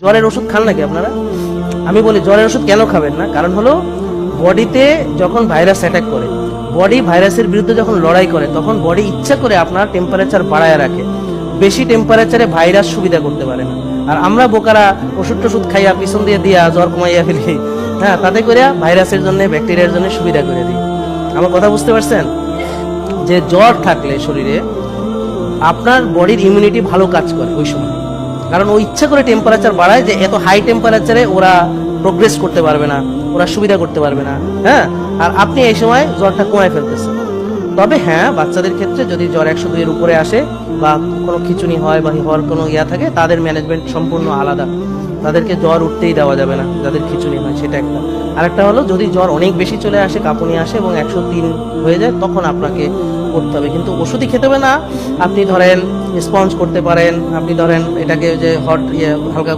জ্বরের ওষুধ খান নাকি আপনারা? আমি বলি জ্বরের ওষুধ কেন খাবেন না, কারণ হলো বডিতে যখন ভাইরাস অ্যাটাক করে, বডি ভাইরাসের বিরুদ্ধে যখন লড়াই করে, তখন বডি ইচ্ছা করে আপনার টেম্পারেচার বাড়ায় রাখে। বেশি টেম্পারেচারে ভাইরাস সুবিধা করতে পারে না। আর আমরা বোকারা ওষুধ টষুধ খাইয়া পিছন দিয়ে দিয়া জ্বর কমাইয়া ফেলি, হ্যাঁ, তাতে করে ভাইরাসের জন্য ব্যাকটেরিয়ার জন্য সুবিধা করে দিই। আমার কথা বুঝতে পারছেন? যে জ্বর থাকলে শরীরে আপনার বডির ইমিউনিটি ভালো কাজ করে ওই সময়, কারণ ও ইচ্ছা করে টেম্পারেচার বাড়ায় যে এত হাই টেম্পারেচারে ওরা প্রোগ্রেস করতে পারবে না, ওরা সুবিধা করতে পারবে না, হ্যাঁ। আর আপনি এই সময় জ্বরটা কমায় ফেলতেছেন। তবে হ্যাঁ, বাচ্চাদের ক্ষেত্রে যদি জ্বর 102 এর উপরে আসে বা কোনো খিচুনি হয় বা হওয়ার কোনো ইয়া থাকে, তাদের ম্যানেজমেন্ট সম্পূর্ণ আলাদা। তাদেরকে জ্বর উঠতেই দেওয়া যাবে না যাদের খিচুনি হয়, সেটা একটা। আরেকটা হলো যদি জ্বর অনেক বেশি চলে আসে, কাঁপুনি আসে এবং 103 হয়ে যায়, তখন আপনাকে করতে হবে। কিন্তু ওষুধই খেতে হবে না। আপনি ধরেন স্পঞ্জ করতে পারেন, আপনি ধরেন এটাকে যে হট হালকা